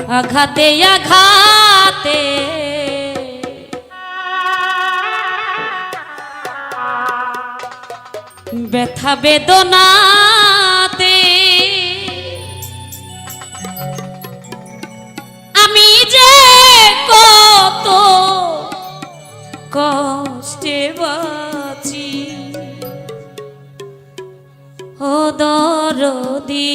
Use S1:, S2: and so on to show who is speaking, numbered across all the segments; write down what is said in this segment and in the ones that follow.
S1: আঘাতে আঘাতে ব্যথা বেদনাতে আমি যে কত কষ্টে বাঁচি ও দরদি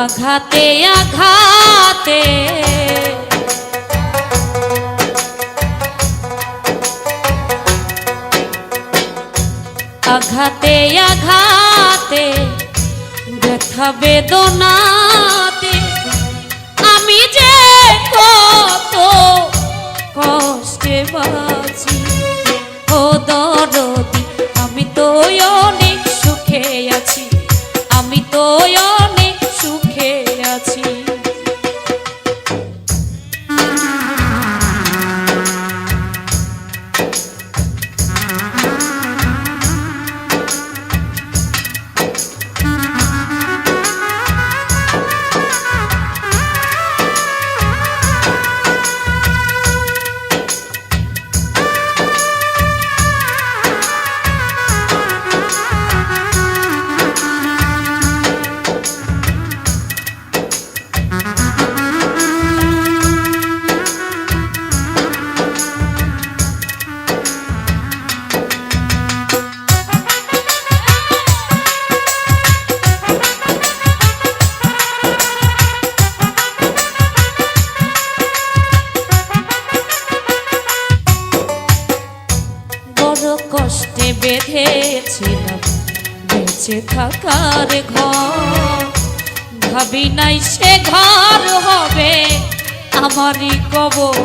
S1: আঘাতে আঘাতে আঘাতে আঘাতে ব্যথা বেদনাতে আমি যে কত কষ্টে বাঁচি ও দরদি আমি তো অনেক সুখে আছি আমি তো অনেক সুখে আছি কষ্টে বেঁধেছিলাম বেঁচে থাকার ঘর ভাবি নাই সে ঘর হবে আমারই কবর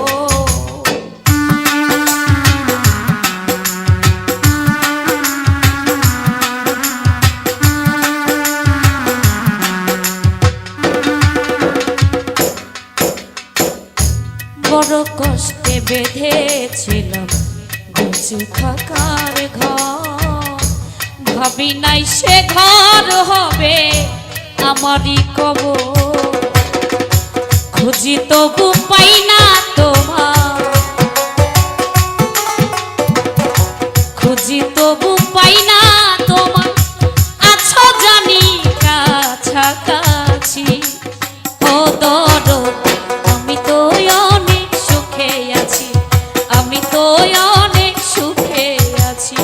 S1: বড় কষ্টে বেঁধেছিলাম বেঁচে থাকার ঘর ভাবি নাই সে ঘর হবে আমারই কবর খুঁজি তবু পাই না তোমার খুঁজি তবু পাই না তোমার আছো জানি কাছাকাছি ও দরদি আমি তো অনেক সুখে আছি আমি তো অনেক সুখে আছি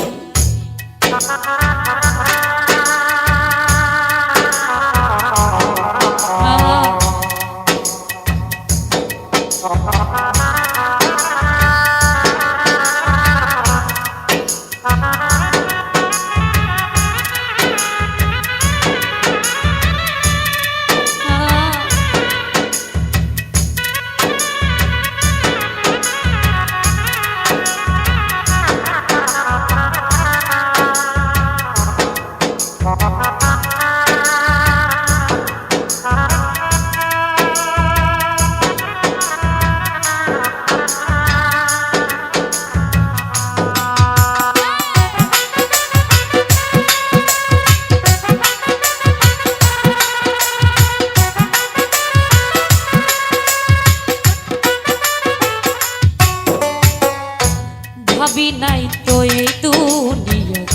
S1: ভাবি নাই তো এই দুনিয়ার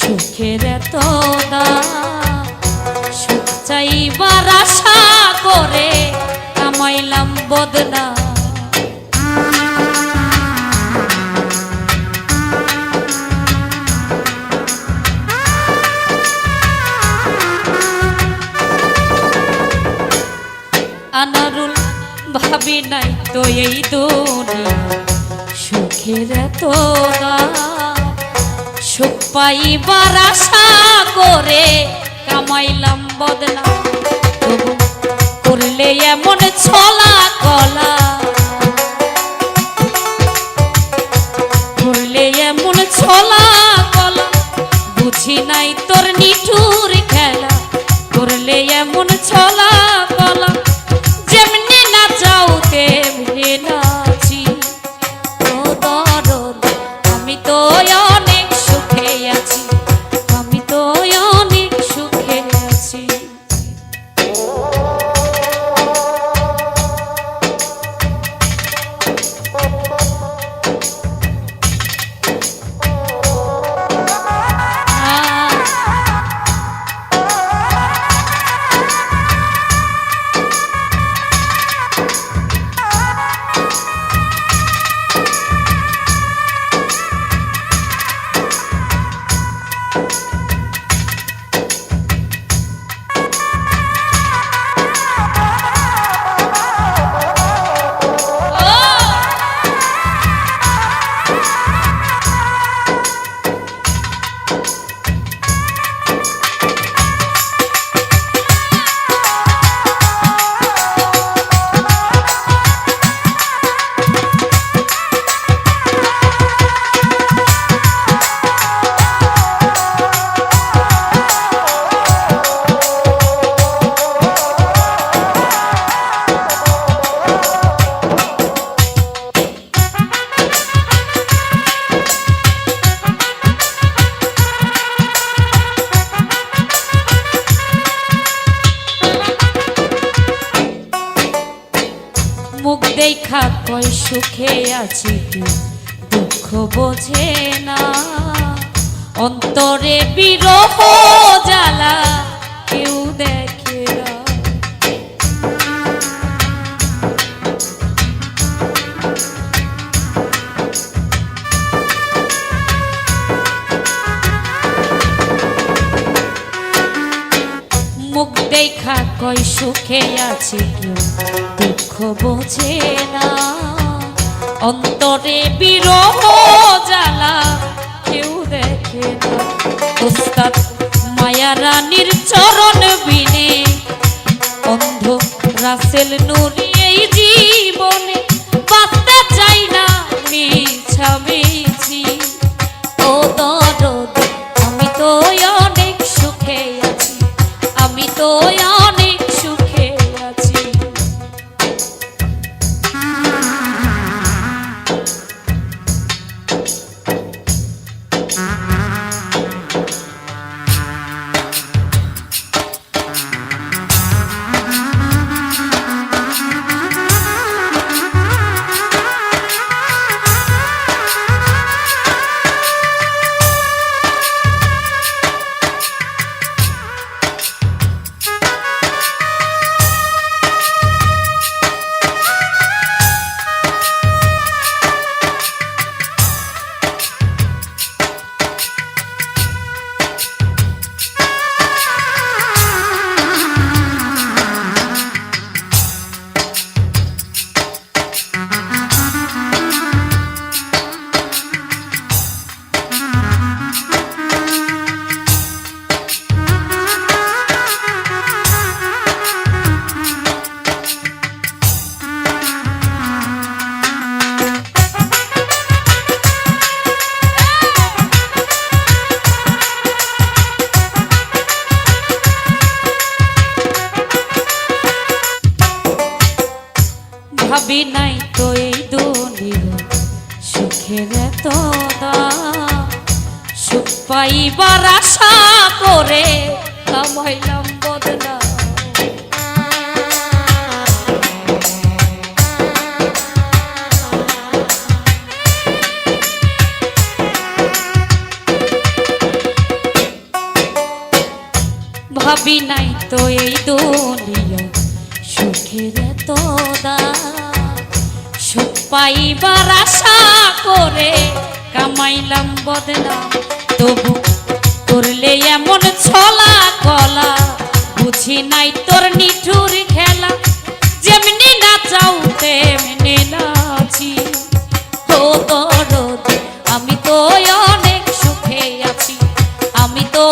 S1: সুখের এত দাম সুখ চাইবার আশা করে কামাইলাম বদনাম আনারুল ভাবি ভাবি নাই তো এই দুনিয়া সুখের এত দাম সুখ পাইবার আশা করে কামাইলাম বদনাম তবু করলে এমন ছলা কলা করলে এমন ছলা কলা বুঝি নাই তোর নিঠুর খেলা করলে এমন ছলা কলা যেমনি না যাও তেমনি নাচি ও দরদ আমি তো অনেক সুখে আছি আমি তো অনেক সুখে আছি মুখ দেখা কই সুখে আছি দুঃখ বোঝে না অন্তরে বিরহ জ্বালা কেউ দেখে না মুখ দেখা কই সুখে আছি কেউ দুঃখ বোঝে না অন্তরে বিরহ জ্বালা কেউ দেখে না উস্তাদ মায়া রানীর চরণ বিনে অন্ধ রাসেল নুরি এই জীবনে বাঁচতে চাই না মিছামিছি ও দরদ আমি তো অনেক সুখে আছি আমি তো অনেক সুখে আছি ভাবি নাই তো এই দুনিয়া সুখের এত দাম সুখ পাইবার আশা করে কামাইলাম বদনাম ভাবি নাই তো এই দুনিয়া সুখের এত দাম সুখ পাইবার আশা করে কামাইলাম বদনাম তবু করলে এমন ছলা কলা বুঝি নাই তোর নিঠুর খেলা যেমনি নাচ যাও তেমনি নাচি। ও দরদি আমি তো অনেক সুখে আছি, আমি তো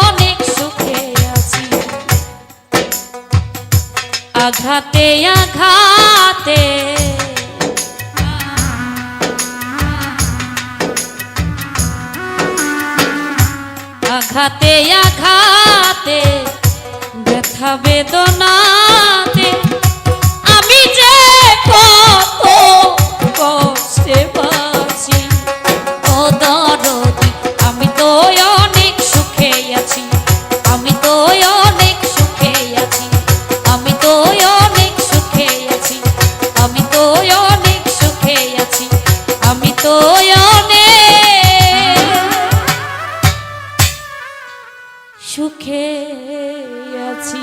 S1: অনেক সুখে আছি। আঘাতে আঘাতে আঘাতে আঘাতে ব্যথা বেদনাতে আমি যে কত কষ্টে বাঁচি। ও দরদি আমি তো অনেক সুখে আছি, আমি তো অনেক সুখে আছি, আমি তো অনেক সুখে আছি, আমি তো অনেক সুখে আছি, আমি তো অনেক সুখে আছি।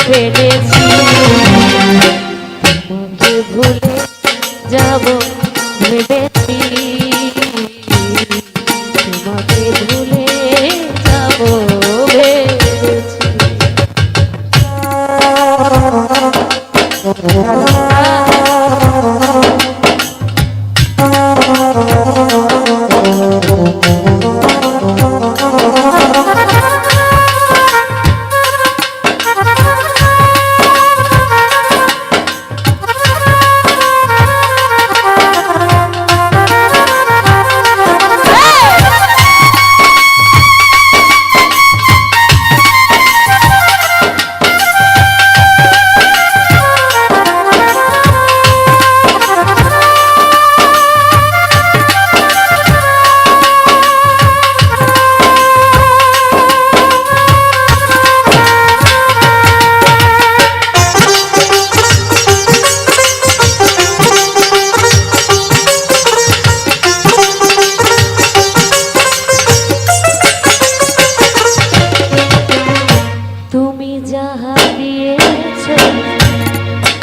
S1: ফেলেছি তোমাকে ভুলে যাব ভেবেছি, তোমাকে ভুলে যাব ভেবেছি।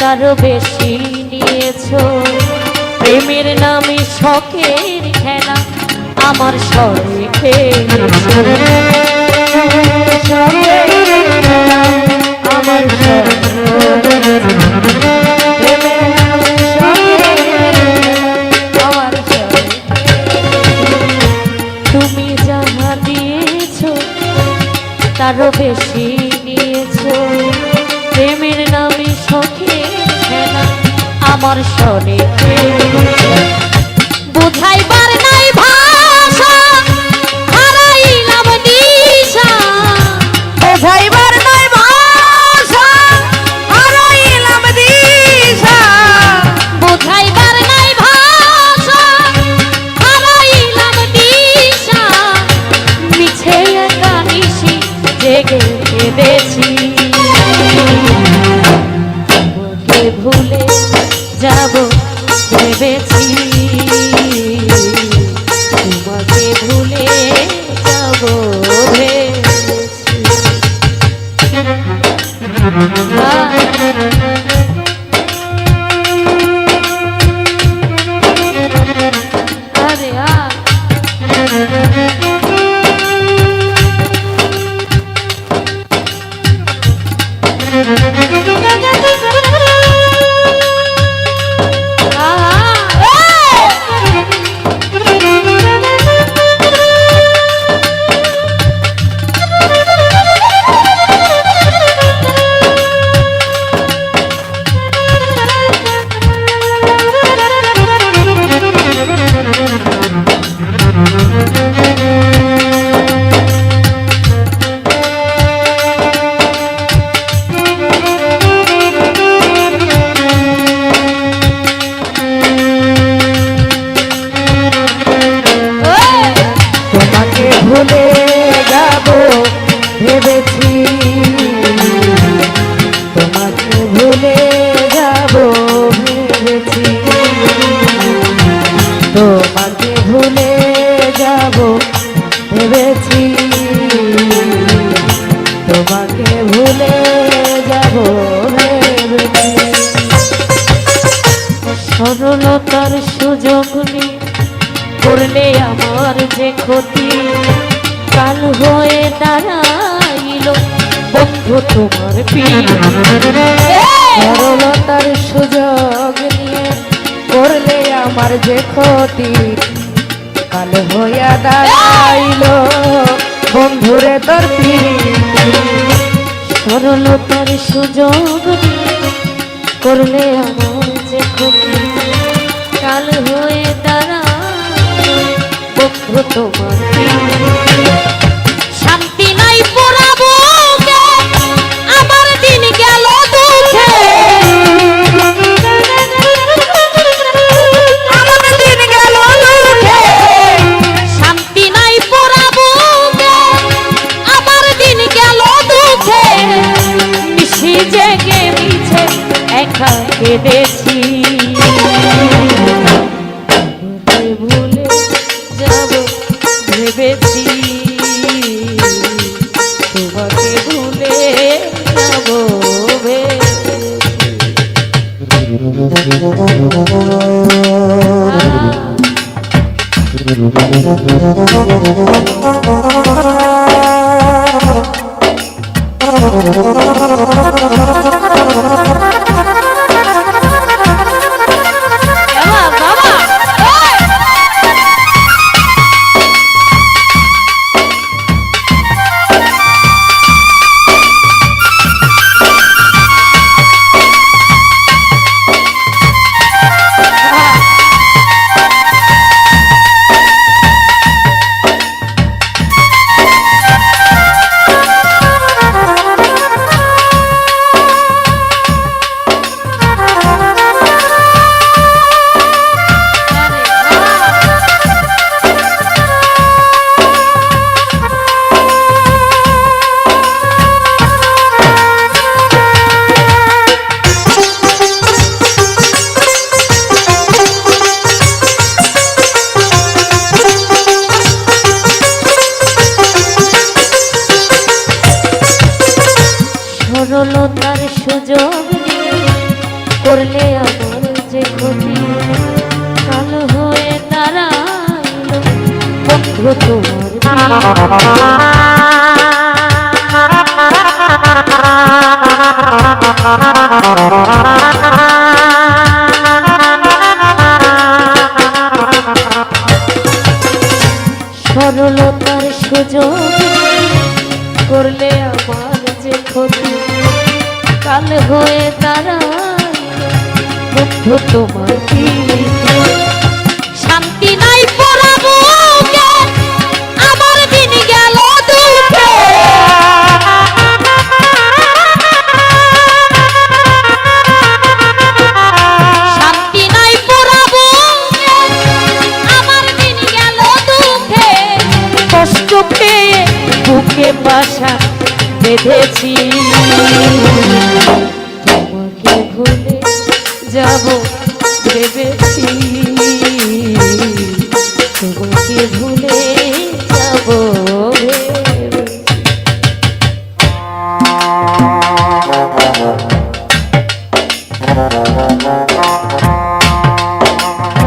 S1: তারও বেশি নিয়েছো প্রেমের নামে শখের খেলা আমার স্বরে খেলেছো, আমার তুমি যাহা দিয়েছো তারও বেশি নিয়েছো প্রেমের নামে শখের খেলা আমার স্বরে বুঝাইবার নাই ভাষা হারাইলাম দিশা, বুঝাইবার নাই ভাষা হারাইলাম দিশা, বুঝাইবার নাই ভাষা হারাইলাম দিশা, মিছে একা নিশি জেগে কেঁদেছি। ভুলে যাব ভেবেছি, তোমাকে ভুলে যাব ভেবেছি। আরে সরলতার সুযোগ নিয়ে করলে আমার যে ক্ষতি, কাল হয়ে দাঁড়াইল বন্ধু তোমার পীর।
S2: সরলতার সুযোগ নিয়ে করলে আমার যে ক্ষতি, কাল হইয়া দাঁড়াইল বন্ধুরে তোর পীর।
S1: সরলতার সুযোগ নিয়ে করলে আমার যে ক্ষতি, কাল হয়ে দাঁড়াইল বন্ধু তোমার পীর। শান্তি নাই পোড়াবো আমার দিন গেল দুঃখে, আমার দিন গেল দুঃখে। শান্তি নাই পোড়াবো আমার দিন গেল দুঃখে, মিশি জেগে মিছে একা কেঁদেছি। ভুলে যাব ভেবেছি, তোমাকে ভুলে যাব সরলতার সুযোগ নিয়ে করলে আমার যে ক্ষতি, কাল হয়ে দাঁড়াইল বন্ধু তোমার সরলতার সুযোগ করলে আমার যে ক্ষতি, কাল হয়ে দাঁড়াইল বন্ধু তোমার পীর। শান্তি নাই পোড়াবো আমার দিন গেল দুঃখে, শান্তি নাই পোড়াবো আমার দিন গেল দুঃখে। কষ্ট পেয়ে বুকে বাসা বেঁধেছি, তোমাকে ভুলে যাব ভেবেছি, তোমাকে ভুলে যাব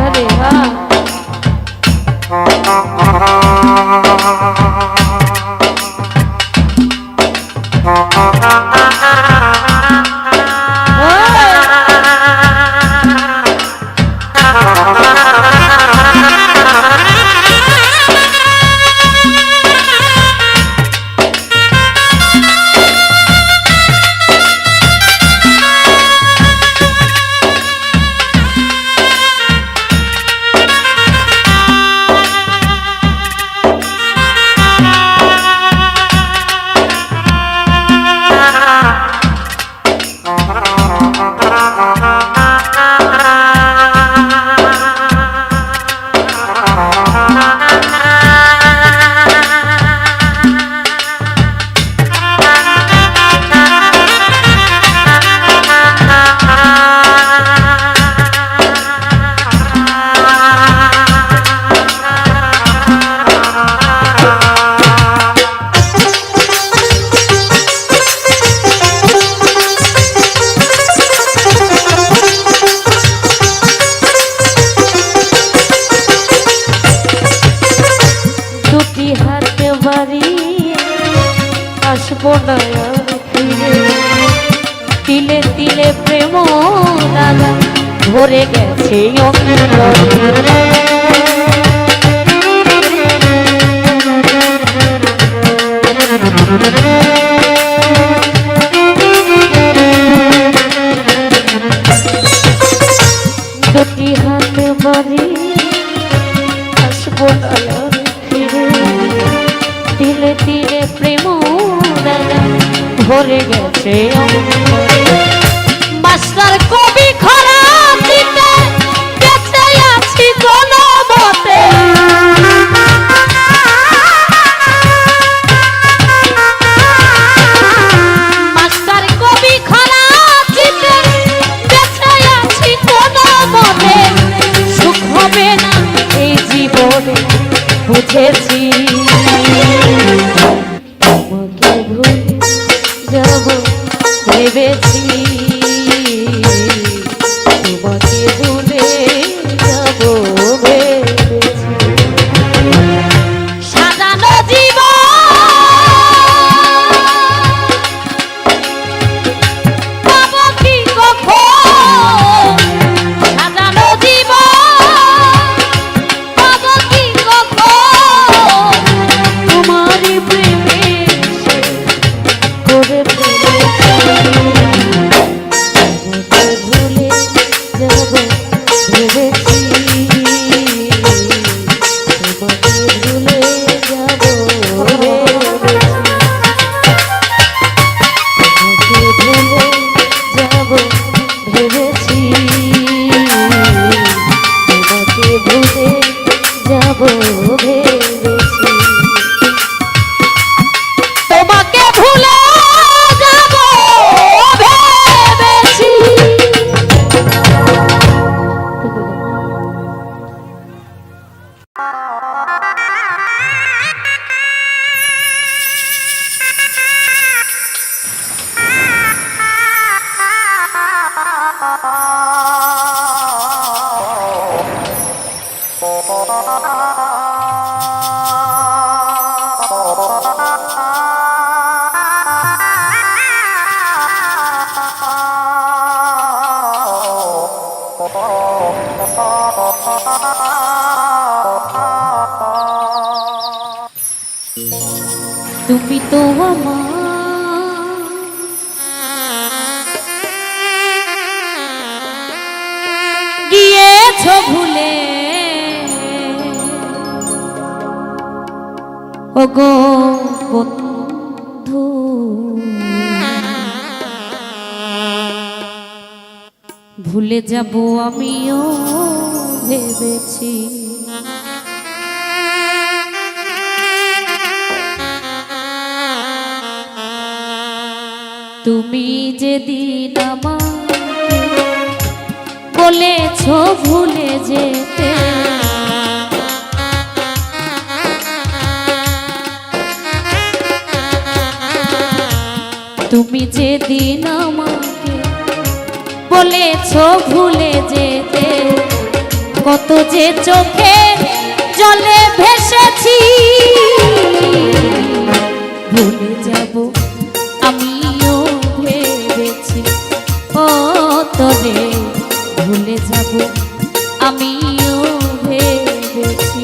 S1: আরে হ্যাঁ। ভরে গেছে অন্তরে। দুটি হাত বাড়ি আসবো না আর ফিরে, তিলে তিলে প্রেম দাদা ভরে গেছে অন্তরে। মাস্টার কবি খরা দিতে বেঁচে আছি কোনো মতে, মাস্টার কবি খরা দিতে বেঁচে আছি কোনো মতে, সুখ হবে না এই জীবনে বুঝেছি। তোমাকে ভুলে যাব ভেবেছি, তোমাকে ভুলে যাব ভেবেছি। সাজানো জীবন পাবো কি কখন, সাজানো জীবন পাবো কি কখন, তোমার প্রেমে করে ফেলেছি। তোমাকে ভুলে যাব ভেবেছি, তোমাকে ভুলে যাব ভেবেছি, তোমাকে ভুলে যাব ভেবেছি, তোমাকে ভুলে যাব ভেবেছি, তোমাকে ভুলে যাব ভেবেছি। তুমি তো আমার গিয়েছ ভুলে, ওগো বন্ধু ভুলে যাব আমিও ভেবেছি। তুমি যেদিন আমাকে বলেছ ভুলে যেতে, তুমি যেদিন আমাকে বলেছ ভুলে যেতে, কত যে চোখে জলে ভেসেছি। ভুলে যাব আমিও ভেবেছি, ও তবে ভুলে যাব আমিও ভেবেছি।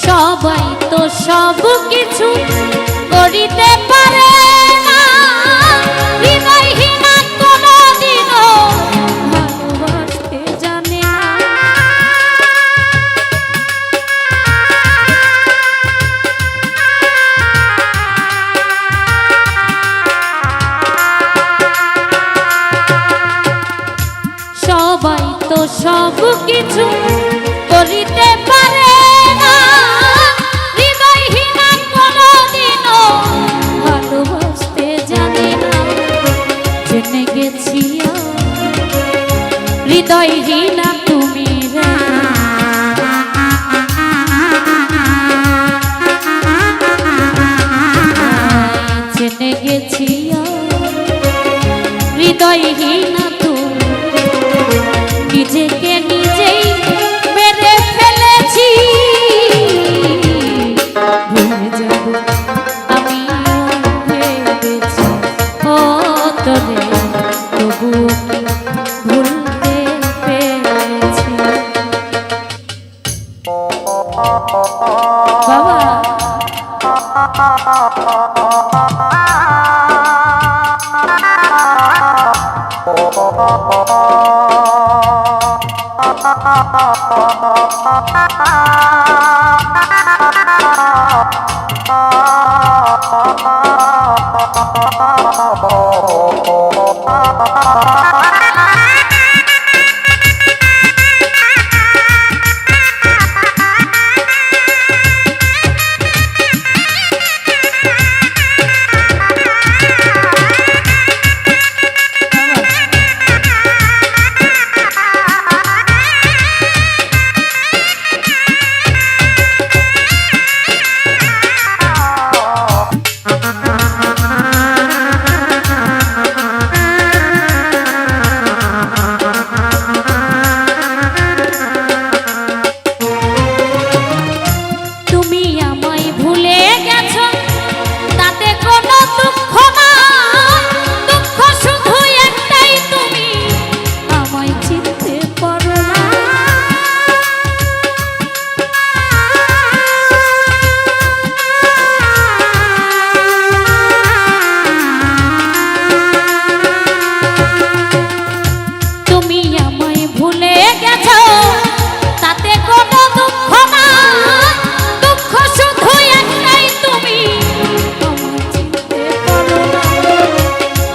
S1: সবাই তো সব কিছু করিতে পারে না, হৃদয়হীনা কোনদিনও ভালোবাসতে জানে না। সবাই তো সব কিছু করিতে পারে না, হৃদয়হীনা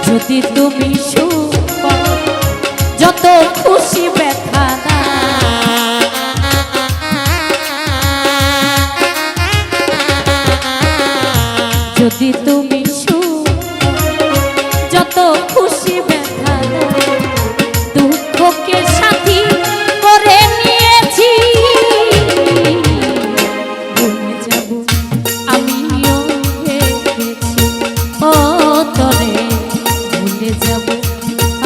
S1: যদি তুমি সুখ পাও, যত খুশি ব্যথা দাও, যদি তুমি সুখ যত খুশি ব্যথা দাও, দুঃখকে সাথী করে নিয়েছি। ভুলে যাব আমিও ভেবেছি, ও তরে ভুলে যাব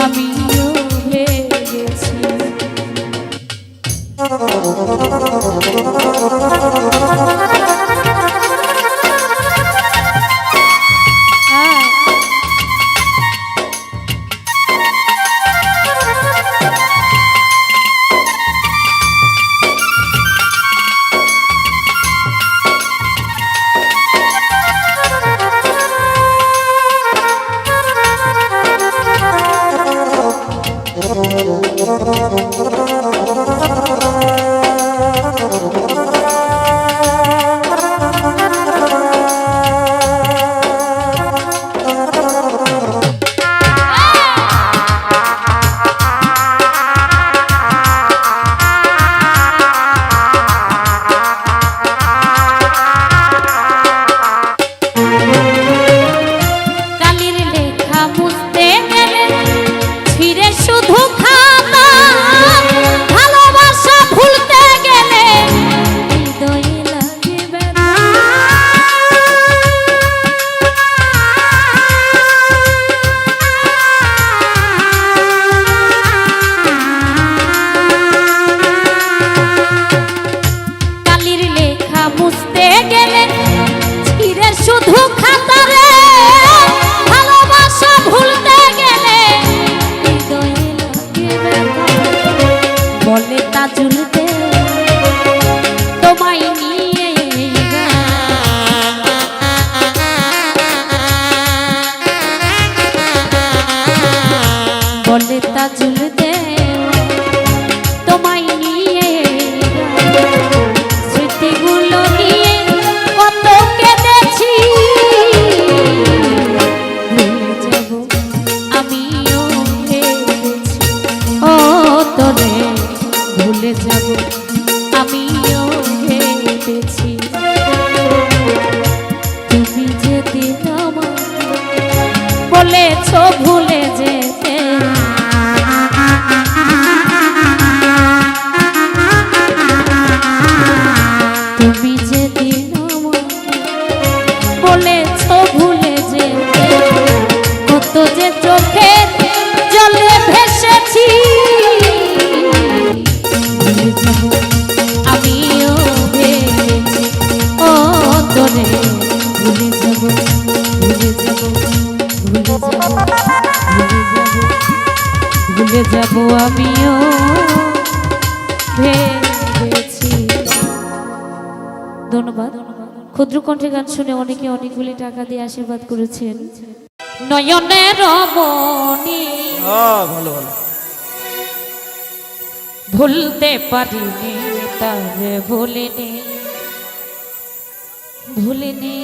S1: আমিও ভেবেছি। বলে তাজুল দে তোমায় নিয়ে, স্মৃতিগুলো নিয়ে কত কেঁদেছি। ভুলে যাব আমিও ভেবেছি, ও তোরে ভুলে যাব আমিও ভেবেছি। তুমি যেদিন আমাকে বলেছ ভুলে যেতে, তুমি যেদিন আমাকে বলেছ ভুলে যেতে, কত যে চোখে জলে ভেসেছি। ভুলে যাব আমিও ভেবেছি, ও তোরে ভুলে যাব, ভুলে যাব, ভুলে যাব আমিও ভেবেছি। ধন্যবাদ। ক্ষুদ্র কণ্ঠে গান শুনে অনেকে অনেকগুলি টাকা দিয়ে আশীর্বাদ করেছেন। নয়নের মনি
S3: ভালো ভালো
S1: ভুলতে পারিনি, তারে ভুলিনি, ভুলিনি,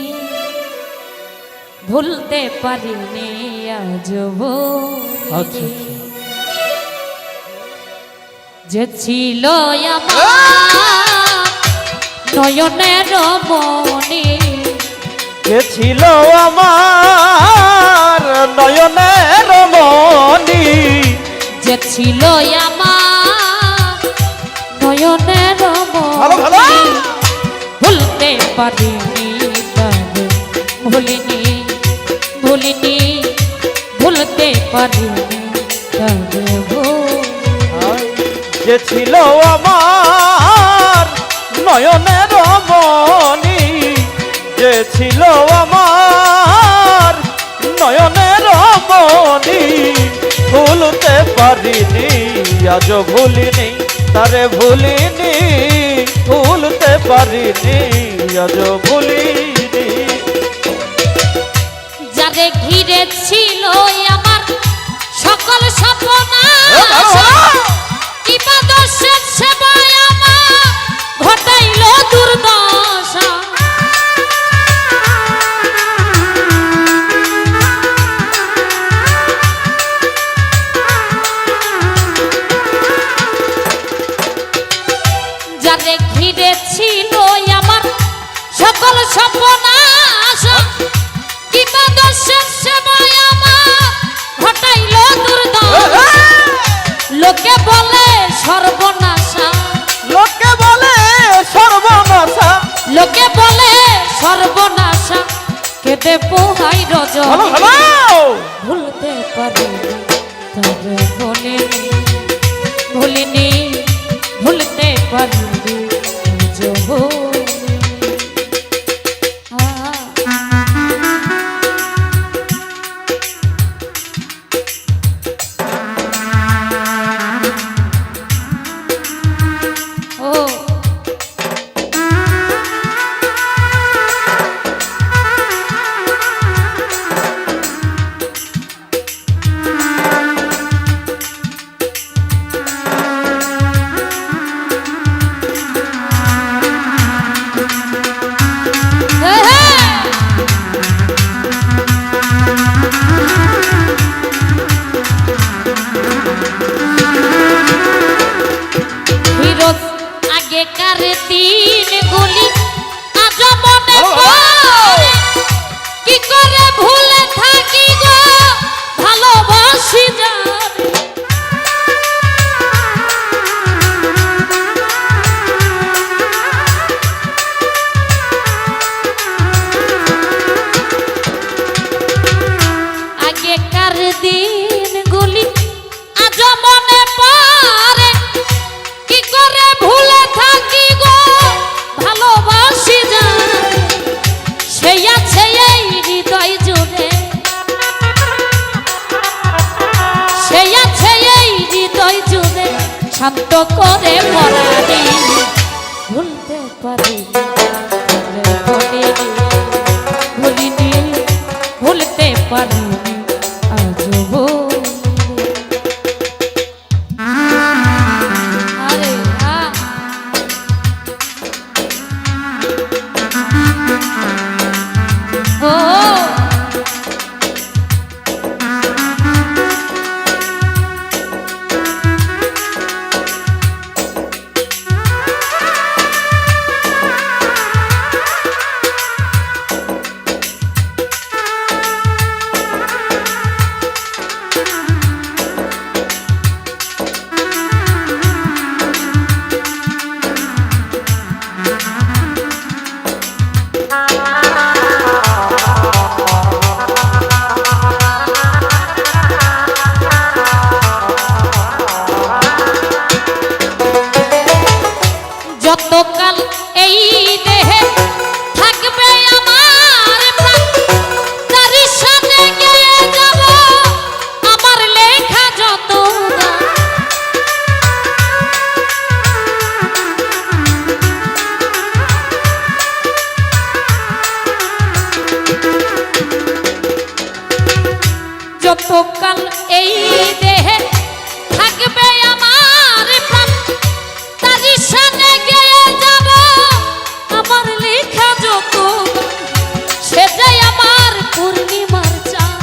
S1: ভুলতে পারিনি আজ
S3: আচ্ছা,
S1: যে ছিল আমার নয়নের মনি,
S3: কে ছিল আমার নয়নের মনি,
S1: যে ছিল আমার নয়নের
S3: ভালো, ভালো।
S1: মনি ভুলতে পারিনি, তারে ভুলিনি, ভুলিনি, ভুলতে পারিনি তারে
S3: যে ছিল আমার নয়নের মনি, যে ছিল আমার নয়নের মনি, ভুলতে পারিনি আজ ভুলিনি, তারে ভুলিনি, ভুলতে পারিনি আজ ভুলিনি।
S1: যারে ঘিরে ছিল আমার সকল সপনা, ইবাদতের সেবায় আমার ঘটাইল দুর্দশা। যারে ঘিরে ছিল আমার সকল সপনা, ইবাদতের সেবায় আমার ঘটাইল দুর্দশা। লোকে বলে সর্বনাশা,
S3: লোকে বলে সর্বনাশা,
S1: লোকে বলে সর্বনাশা, কেটে পোহাই রজনী,
S3: ভালো ভালো
S1: ভুলতে পারিনি তবে বলিনি, ভুলিনি, ভুলতে পারিনি আজ ভুলিনি। আগেকার দিন গুলি আজ মনে পড়ে, কি করে ভুলে থাকি গো ভালোবাসি যারে। আগেকার দিন গুলি আজ মনে পড়ে, কি করে ভুলে থাকি গো ভালোবাসি যারে। সেই আছে এই হৃদয় জুড়ে, সেই আছে এই হৃদয় জুড়ে, শান্ত করে পরানি, ভুলতে পারিনি বলিনি, ভুলিনি, ভুলতে পারিনি আজ ভুলিনি। আরে ও যতকাল এই দেহে থাকবে আমার প্রাণ তারই সামনে গিয়ে যাব আমার লেখা যত সেটাই আমার পূর্ণিমার চাঁদ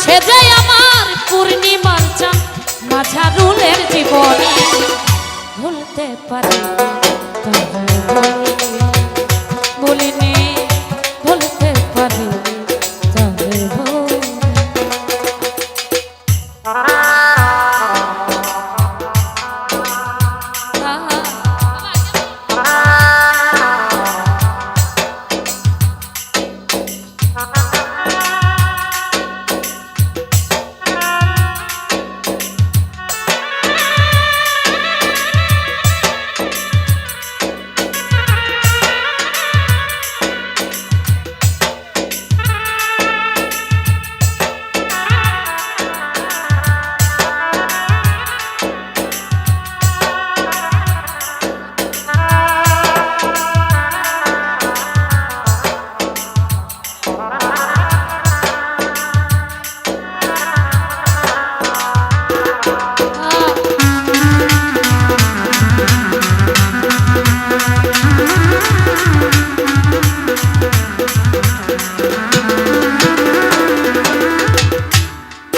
S1: সেটাই আমার পূর্ণিমার চাঁদ মাঝারুলের জীবনে ভুলতে পারি বলিনি ভুলতে পারি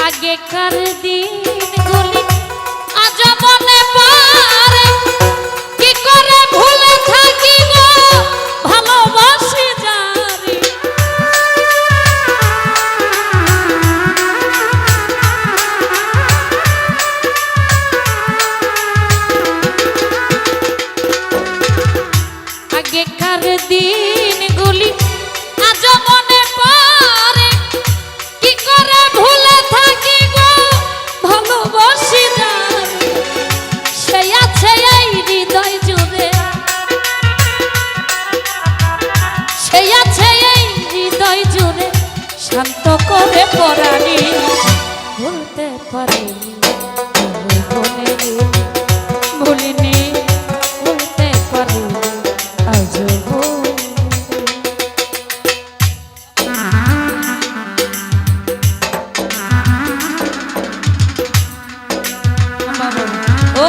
S1: আগেকার দিনগুলি আজ মনে পড়ে কি করে ভুলে থাকি গো ভালোবাসি যারি আগেকার দিনগুলি আজ মনে পড়ে কি করে ভুলে থাকি গো ভালোবাসি যারি সেই আছে এই হৃদয় জুড়ে সেই আছে এই হৃদয় জুড়ে শান্ত করে পরাণী ভুলতে পারিনি ভুলিনি ভুলতে পারিনি আজ ও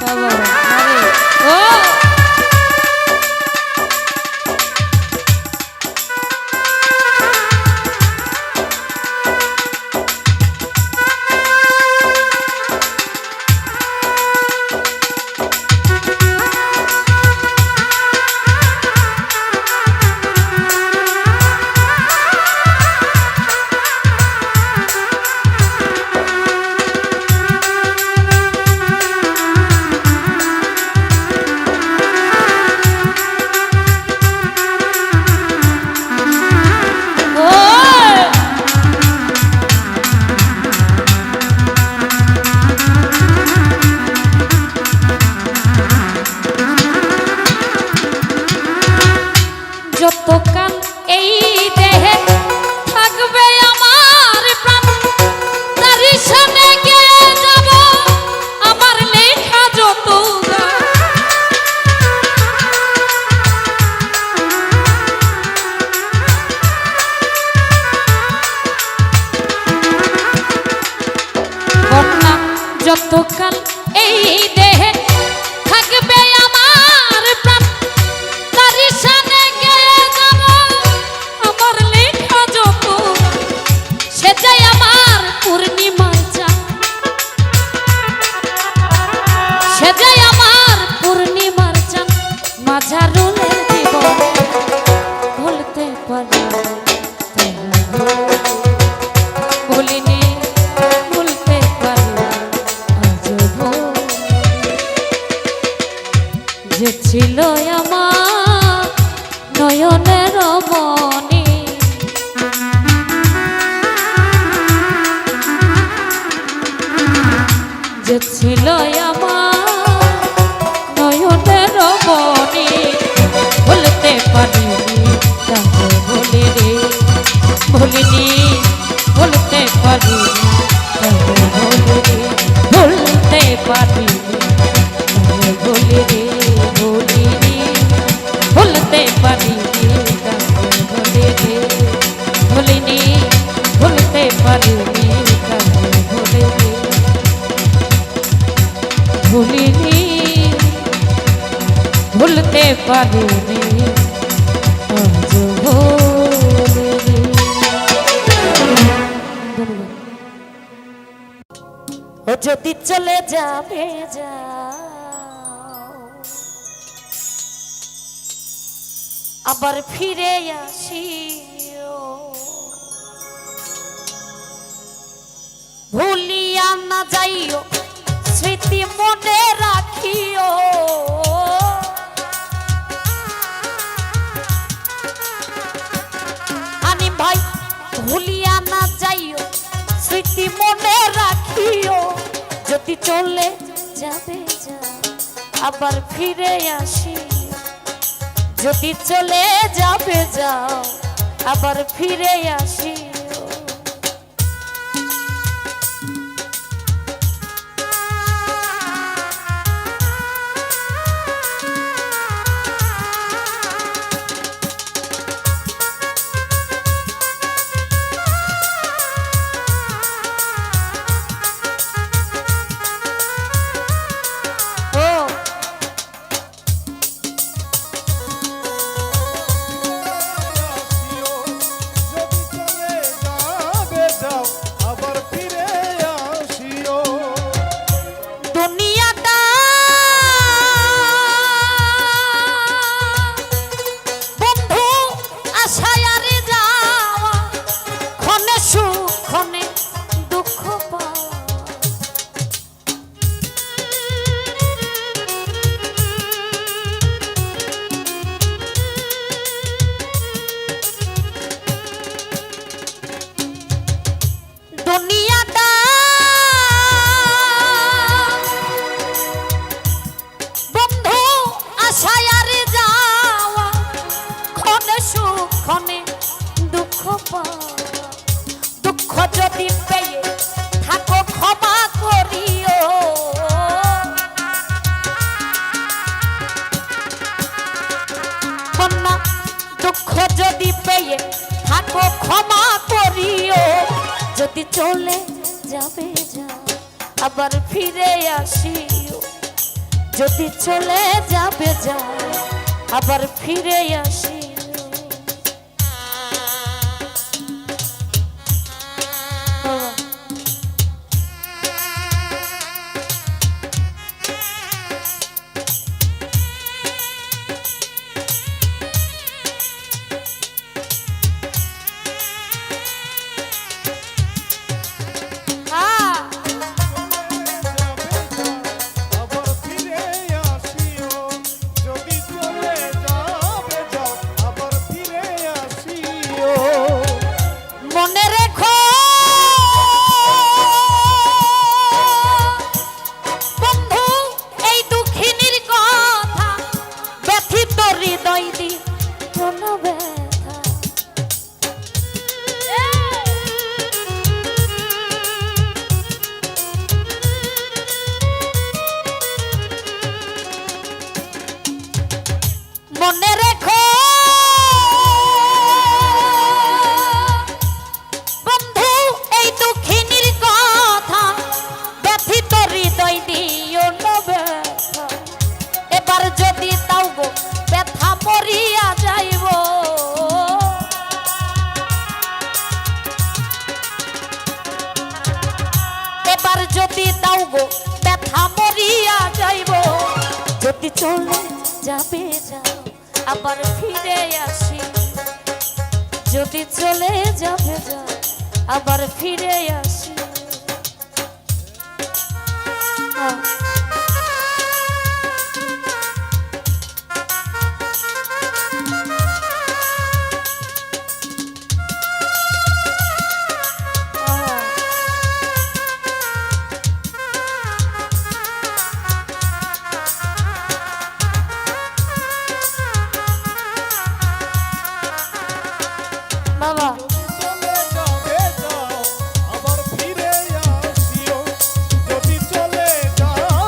S1: বাবা আরে ও যতকাল এই দেহে থাকবে আমার প্রাণ তারই সামনে গিয়ে যাব আমার লেখা যত বন্যা যতকাল এই দেহে থাকবে আমার প্রাণ তারই সামনে গিয়ে যাব আমার লেখা যত সেটাই আমার পূর্ণিমার চাঁদ সেটাই আমার পূর্ণিমার চাঁদ মাঝারুলের জীবন ভুলতে পারি ভুলিনি ভুলতে পারি আজ যে ছিল আমার নয়নের মনি যে ছিল আমার নয়নের মনি ভুলতে পারিনি তাকে ভুলি রে ভুলিনি ভুলতে পারিনি তাকে ভুলি পারিনি আজ ভুলিনি। ধন্যবাদ। ও যদি চলে যাবে যাও, আবার ফিরে আসিও, ভুলিয়া না যাইও, স্মৃতি মনে রাখিও, আনি ভাই ভুলিয়া না যাইও, স্মৃতি মনে রাখিও, যদি চলে যাবে যাও, আবার ফিরে আসিও, যদি চলে যাবে যাও, আবার ফিরে আসিও। দুঃখ যদি পেয়ে থাকো ক্ষমা করিও, কন্যা দুঃখ যদি পেয়ে থাকো ক্ষমা করিও, যদি চলে যাবে যাও, আবার ফিরে আসিও, যদি চলে যাবে যাও, আবার ফিরে আসিও। মনে রেখো বন্ধু এই দুঃখিনীর কথা, ব্যথিত হৃদয় দিও না ব্যথা, এবার যদি তাও গো ব্যথা মরিয়া যাইব, এবার যদি তাও গো ব্যথা মরিয়া যাইব, যদি চলে যাবে যাও, আবার ফিরে আসি, যদি চলে যাবে যাও, আবার ফিরে আসি। বাবা
S3: আবার ফিরে আসিও, যদি চলে যাও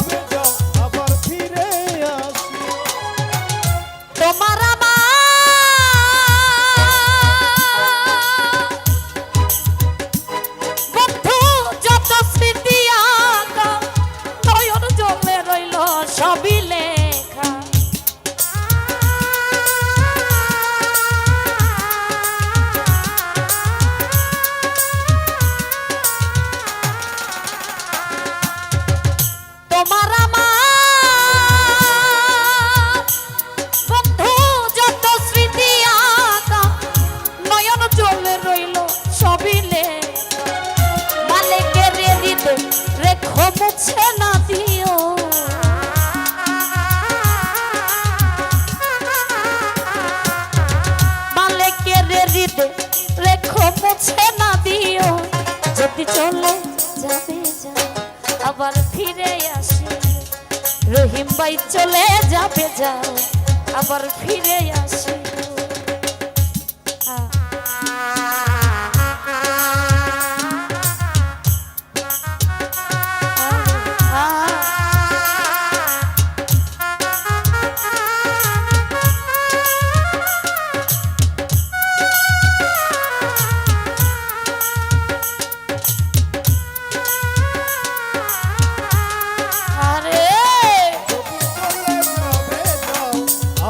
S1: মুছে না দিও, মালিকের হৃদে রেখো মুছে না দিও। যদি চলে যাবে যাও আবার ফিরে আসি, রহিম ভাই চলে যাবে যাও আবার ফিরে আসি।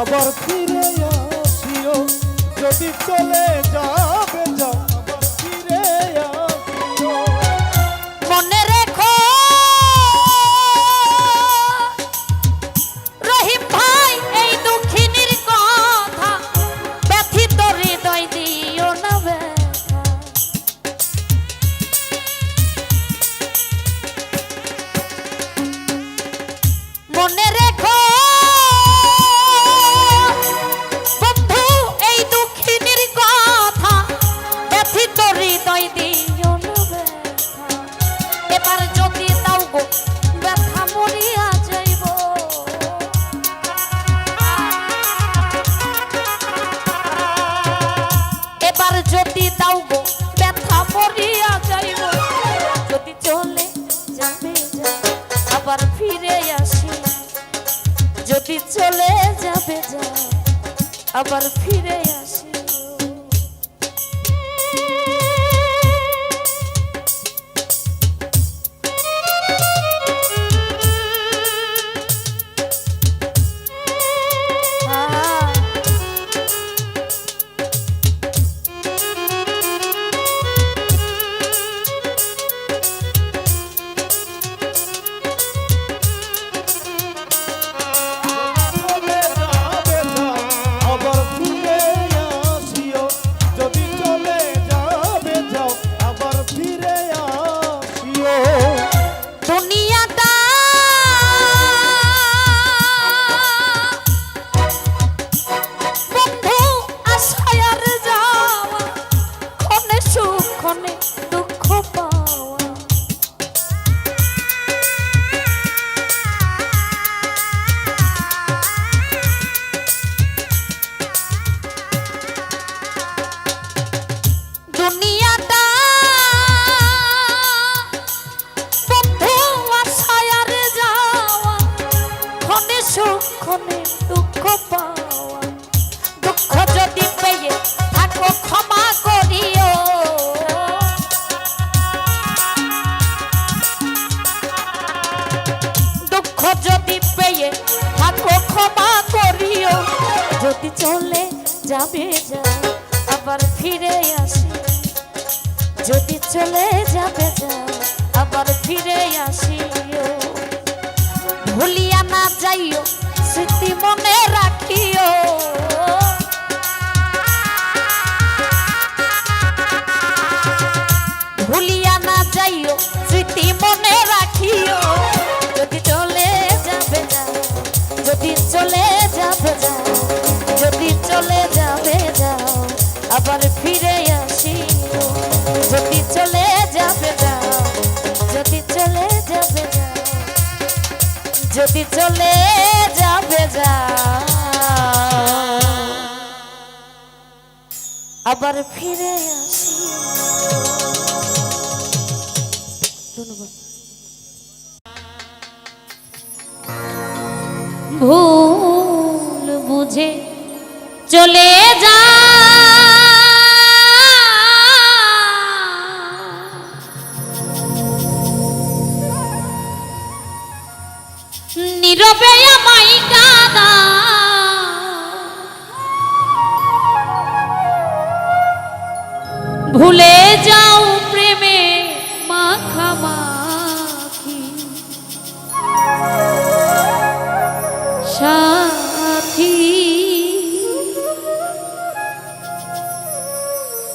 S3: আবার ফিরে আসিও, যদি চলে যাবে যাও আবার ফিরে আসিও।
S1: মনে রেখো রহিম ভাই এই দুঃখিনীর কথা, ব্যথিত হৃদয় দিও না ব্যথা। মনে রেখো যদি দাও গো ব্যথা মরিয়া যাইব। যদি চলে যাবে যাও আবার ফিরে আসি, যদি চলে যাবে যাও আবার ফিরে আসি। সুখনে দুঃখ পাওয়া, দুঃখ যদি পেয়ে থাকো ক্ষমা করিও। দুঃখ যদি পেয়ে থাকো ক্ষমা করিও। যদি চলে যাবে যাও আবার ফিরে আসি, যদি চলে যাবে যাও আবার ফিরে আসিও। ভুলিয়া না যাইও স্মৃতি মনে রাখিও, ভুলিয়া না যাইও স্মৃতি মনে রাখিও। যদি চলে যাবে যাও, যদি চলে যাবে যাও, যদি চলে যাবে যাও আবার ফিরে আসিও। যদি চলে যাবে যাও, যদি চলে যাবে যাও, যদি চলে যাবে যাও আবার ফিরে আসি। ধন্যবাদ। ভুল বুঝে চলে যা, নীরবে আমায় কাঁদা, ভুলে যাও প্রেমে মাখামাখি সাথী।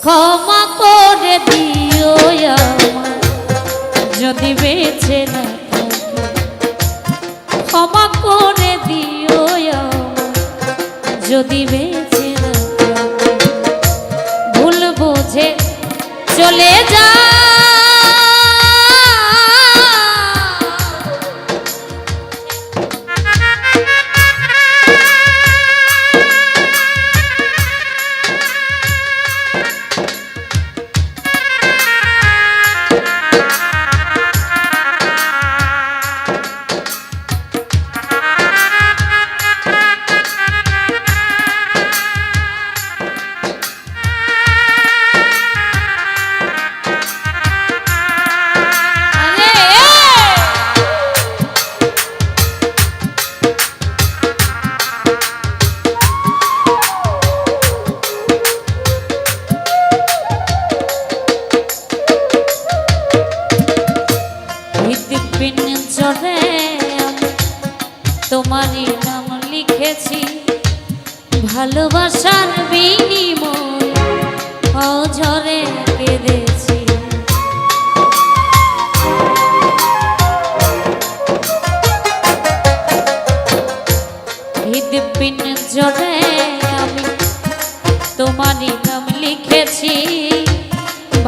S1: ক্ষমা করে দিও আমায় যদি বেঁচে না থাকি, তোমারই নাম লিখেছি ভালোবাসার বিনিময় অঝরে কেঁদেছি। হৃদপিন জোরে আমি তোমারই নাম লিখেছি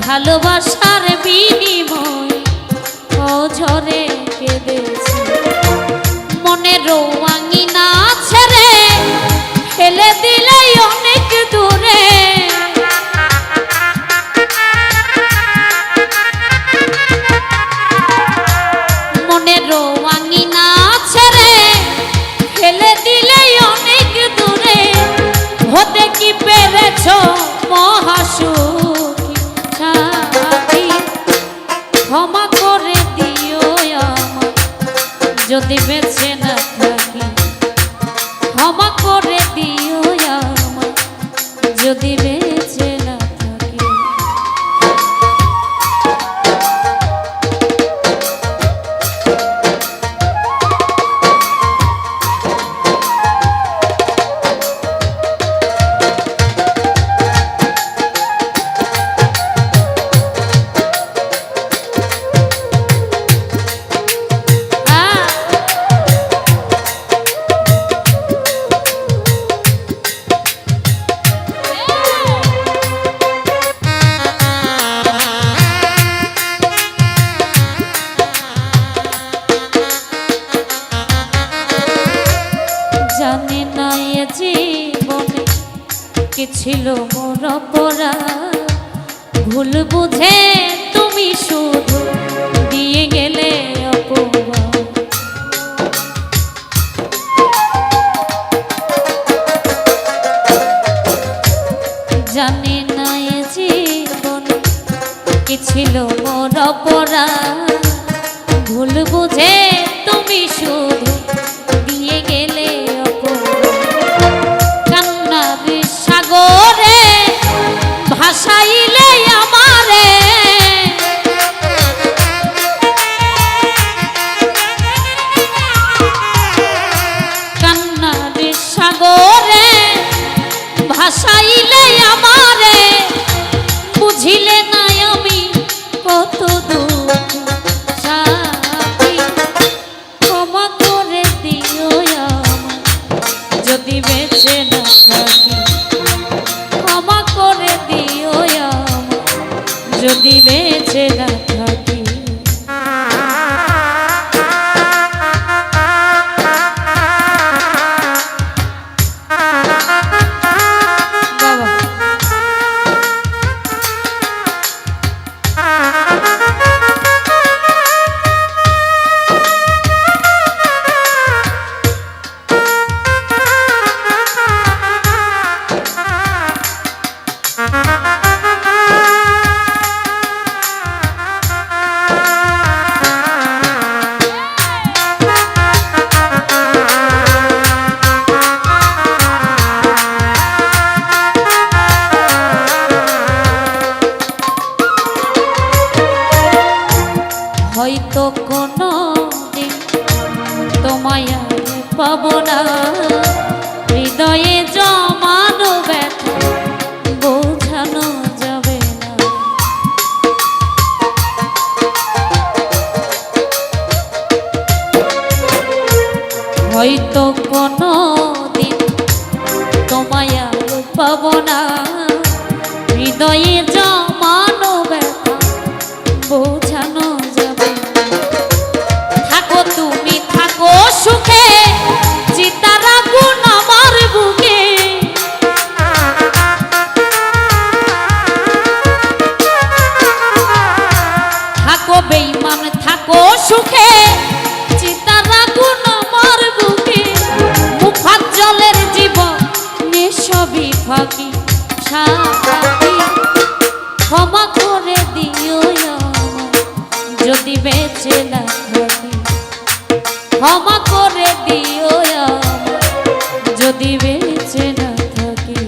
S1: ভালোবাসার বিনিময় অঝরে কেঁদেছি। মনের আঙিনা ছেড়ে ফেলে দিলে অনেক দূরে, মনের আঙিনা ছেড়ে ফেলে দিলে অনেক দূরে। হতে কি পেরেছ মহাসুখী সাথী, ক্ষমা করে দিও আমার যদি বেঁচে না থাকি। ক্ষমা করে দিও আমার যদি বেঁচে না থাকি। জানি না এ জীবনে কি ছিল মোর অপরাধ, ভুল বুঝে তুমি শুধু দিয়ে গেলে অপবাদ। জানি না এ জীবনে কি ছিল মোর অপরাধ, ভুল বুঝে তুমি শুধু দিয়ে গেলে কান্নার সাগরে ভাসাইলে আমারে। কান্নার সাগরে ভাসাইলে আমারে, বুঝিলে না আমি কত দুঃখ সাথী। ক্ষমা করে দিও আমার যদি বেঁচে না থাকি। ক্ষমা করে দিও আমার যদি বেঁচে না থাকি। বাবা হয়তো কোনো দিন তোমায় আর পাবো না, হৃদয়ে জমানো ব্যথা বোঝানো যাবে না। হয়তো কোনো দিন তোমায় আর পাবো না, হৃদয়ে জমানো ব্যথা বোঝানো যাবে না। থাকো তুমি থাকো সুখে, চিতার আগুন আমার বুকে। থাকো বেঈমান থাকো সুখে, চিতার আগুন আমার বুকে। মুফাজ্জলের জীবন সবই ফাঁকি সাথী। ক্ষমা করে দিও আমার যদি বেঁচে না থাকি। ক্ষমা করে দিও আমার যদি বেঁচে না থাকি।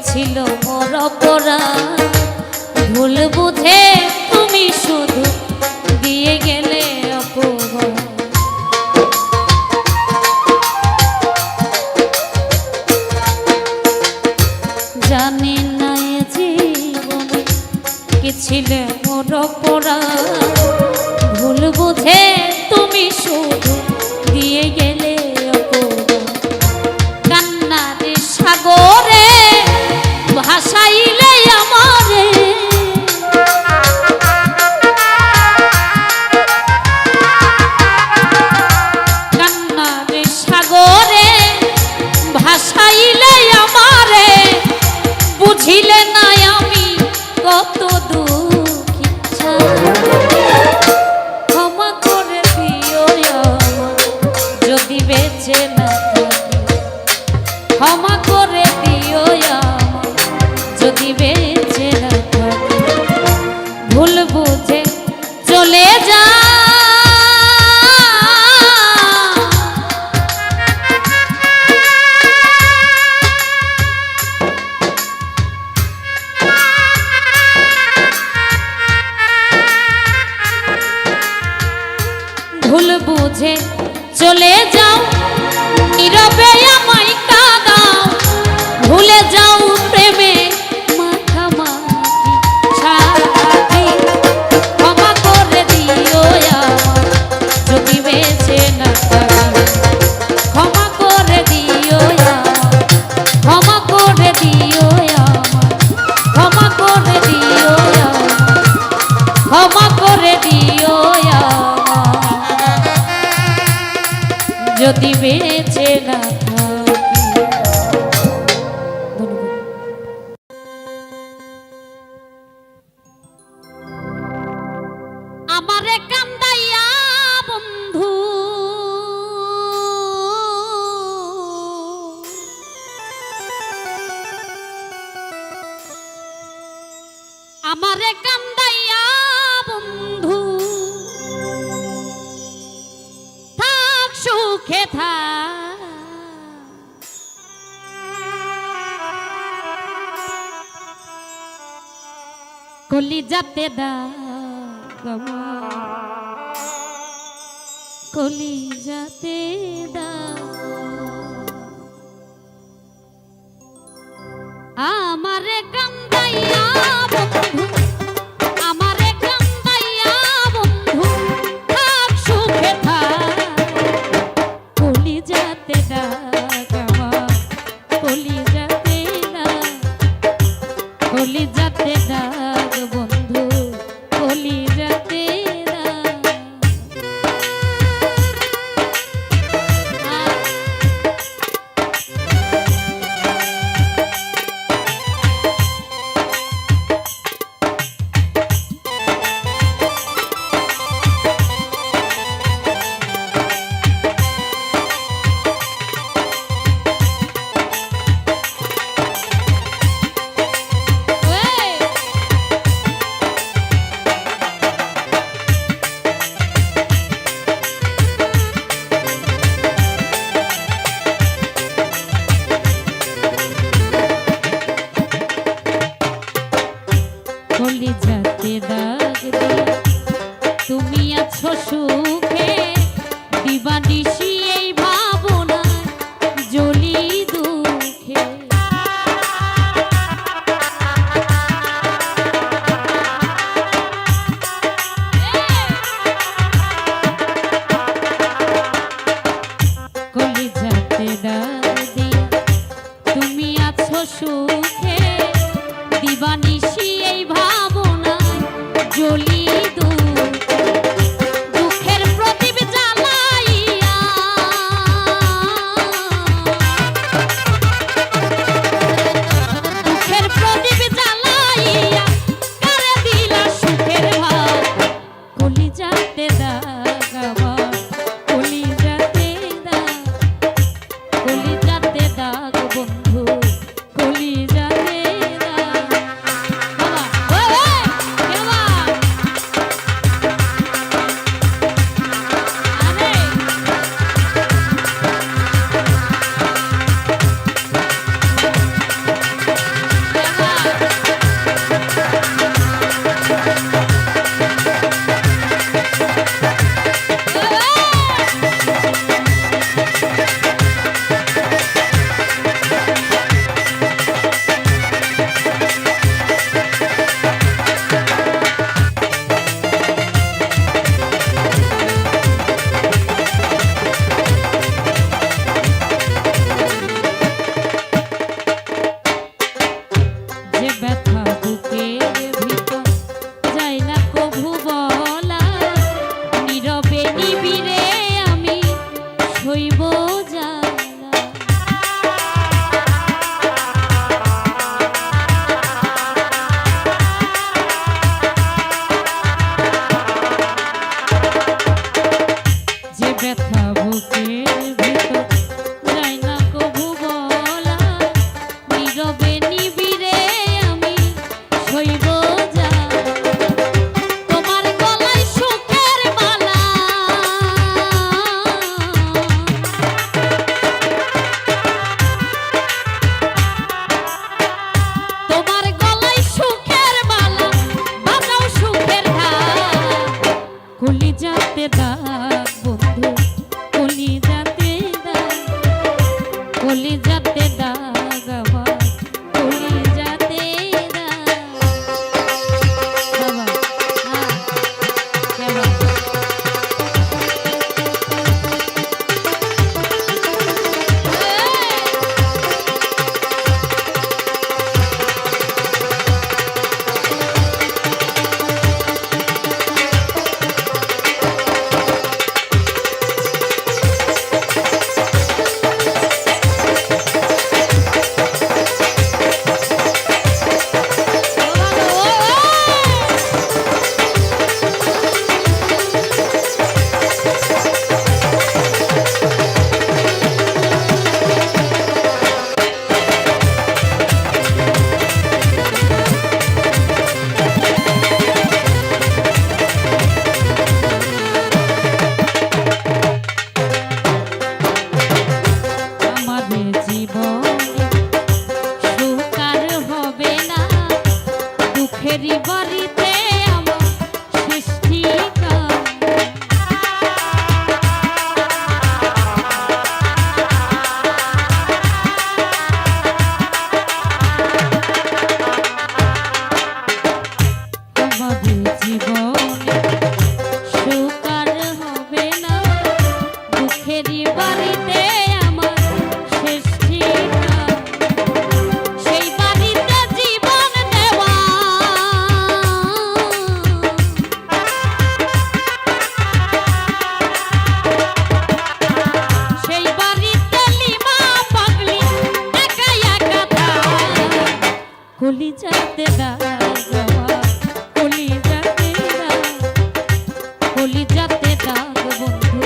S1: ছিল মোর অপরাধ, ভুল বুঝে তুমি শুধু দিয়ে গেলে অপবাদ। জানি না এ জীবনে কি ছিল মোর অপরাধ, ভুল বুঝে তুমি শুধু দিয়ে গেলে অপবাদ। কান্নার সাগরে ভাসাইলে আমারে, কান্নার সাগরে ভাসাইলে আমারে, বুঝিলে না আমি কত দুঃখী। ক্ষমা করে দিও আমার যদি বেঁচে না থাকি, ক্ষমা করে দিও আমার যদি বেঁচে না থাকি। ভুল বুঝে চলে যা, ভুল বুঝে চলে যাও, নীরবে আমায় কাঁদাও, ভুলে যাও প্রেমে মাখামাখি সাথী। ক্ষমা করে দিও আমার যদি বেঁচে না থাকি, ক্ষমা করে দিও আমার, ক্ষমা করে দিও আমার, ক্ষমা করে দিও আমার, ক্ষমা করে দিও আমার যদি বেঁচে না থাকি। আমারে কান্দাইয়া বন্ধু আমারে কান্দাইয়া বন্ধু থাক সুখে থাক, কলিজাতে দাগ আমার, কলিজাতে দাগ। আমারে কান্দাইয়া বন্ধু, আমারে কান্দাইয়া বন্ধু থাক সুখে থাক, কলিজাতে দাগ আমার, কলিজাতে দাগ, কলিজাতে দাগ বন্ধু, কলিজাতে দাগ। কলিজাতে দাগ দিয়া তুমি আছো সুখে, দিবানিশি এই ভাবনায় জ্বলি দুঃখে। কলিজাতে দাগ দিয়া তুমি আছো সুখে, দিবানিশি এই ভাবনায় জ্বলি দুঃখের প্রদীপ জ্বালাইয়া, দুঃখের প্রদীপ জ্বালাইয়া কারে দিলা সুখের ভাব। কলিজাতে দাগ আমার, কলিজাতে দাগ, কলিজাতে দাগ বন্ধু, কলিজাতে দাগ। বাবা, ওই, ওই, বাবা। যাতে দাগ আমার কলি যাতে দাগ বাবা হ্যাঁ কেমন দুঃখেরই বাড়িতে আমার সৃষ্টি আমাদের জীবনে সুখ আর হবে না দুঃখেরই বাড়িতে আমার সৃষ্টি সেই বাড়িতে জীবন দেওয়া সেই বাড়িতে লিমা পাগলি একা একা কলি যাতে কলি যাতে দাগ বন্ধু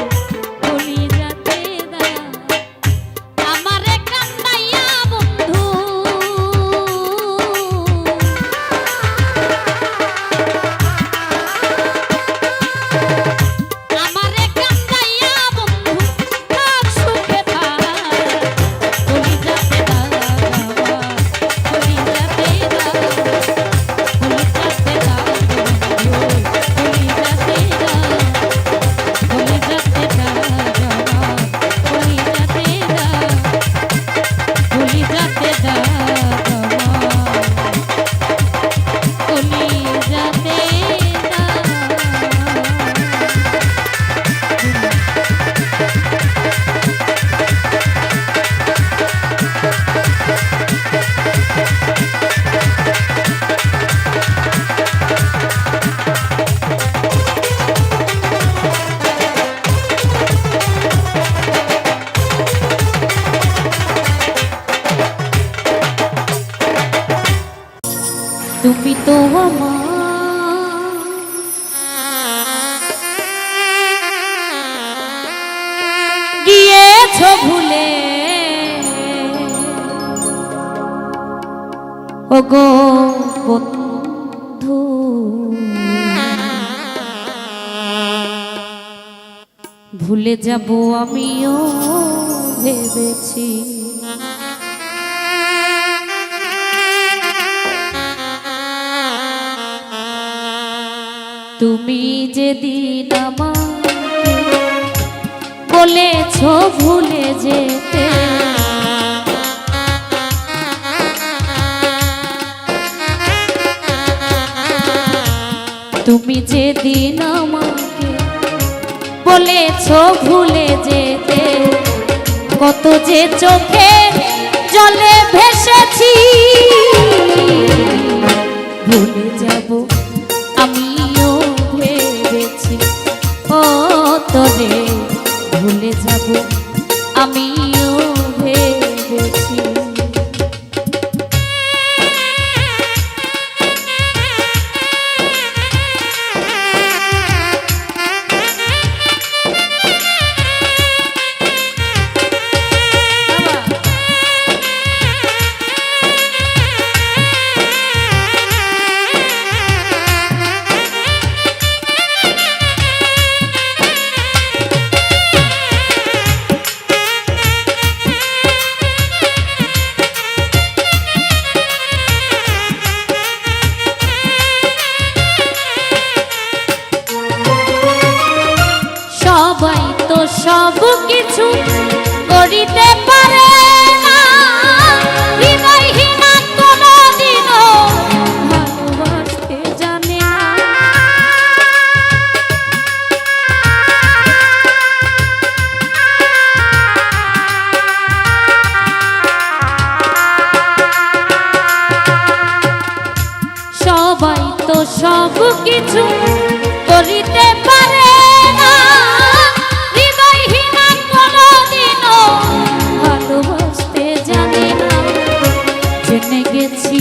S1: কলি যাতে দাগ আমারে কান্দাইয়া বন্ধু আমারে কান্দাইয়া বন্ধু থাক সুখে থাক কলি যাতে দাগ কলি যাতে দাগ কলি যাতে দাগ কলি যাতে দাগ কলি যাতে দাগ কলি যাতে দাগ কলি যাতে দাগ কলি যাতে তুমি তো আমার গিয়েছ ভুলে ওগো বন্ধু ভুলে যাব আমিও ভেবেছি তুমি যেদিন আমাকে বলেছ ভুলে যেতে তুমি যেদিন আমাকে বলেছ ভুলে যেতে কত যে চোখে জলে ভেসেছি ভুলে যাব আমিও ভেবেছি ও তোরে ভুলে যাব আমিও ভেবেছি সব কিছু করিতে পারে না, হৃদয়হীনা কোনদিনও ভালোবাসতে জানে না। জেনে গেছি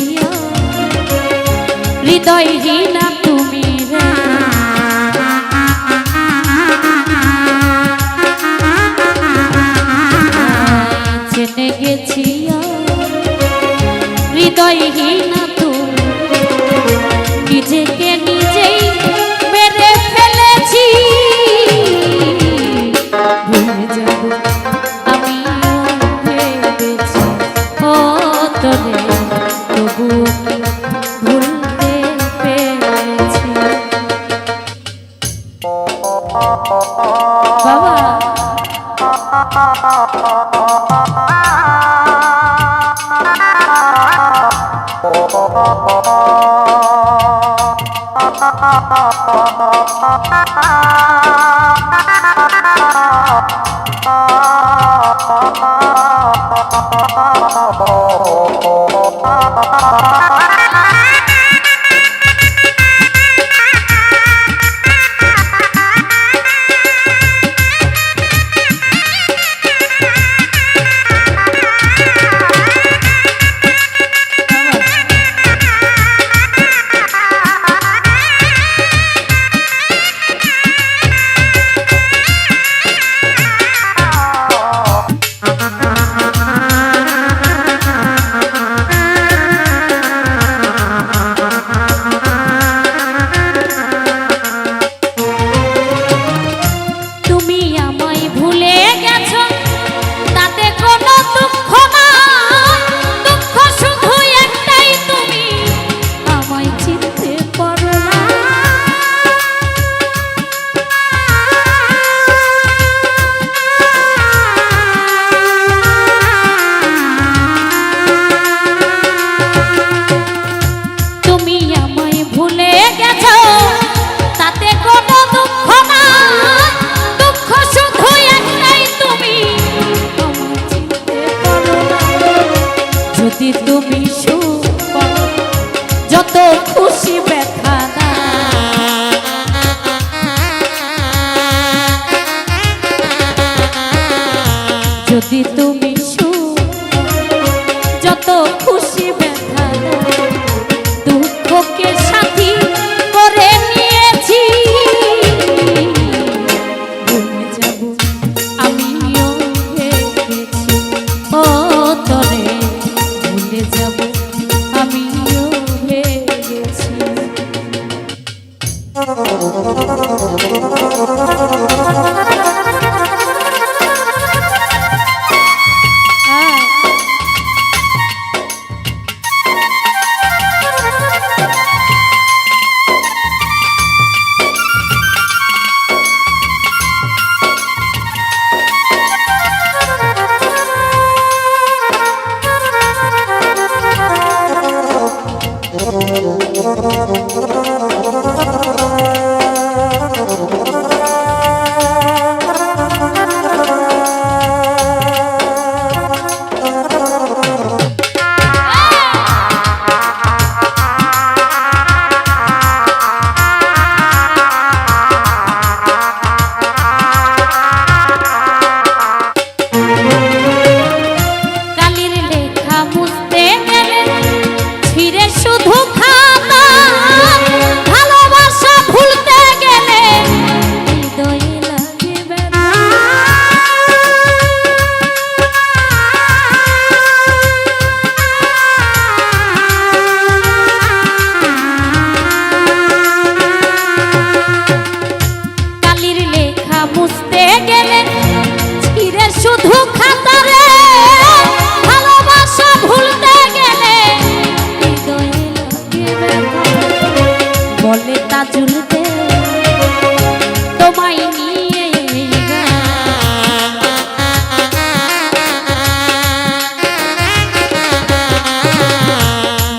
S1: হৃদয়হীনা তুমি রে, জেনে গেছি হৃদয়হীনা তুমি, নিজেকে নিজেই মেরে ফেলেছি। ভুলে যাব আমি ভেবেছি ও তোরে, তবু ভুলতে পেরেছি। বাবা তুমি সুখ যত খুশি ব্যথা না, যদি তুমি সুখ যত খুশি ব্যথা না, দুঃখকে সাথী করে নিয়েছি। ভুলে যাব আমিও ভেবেছি ও তোরে, ভুলে যাব আমিও ভেবেছি।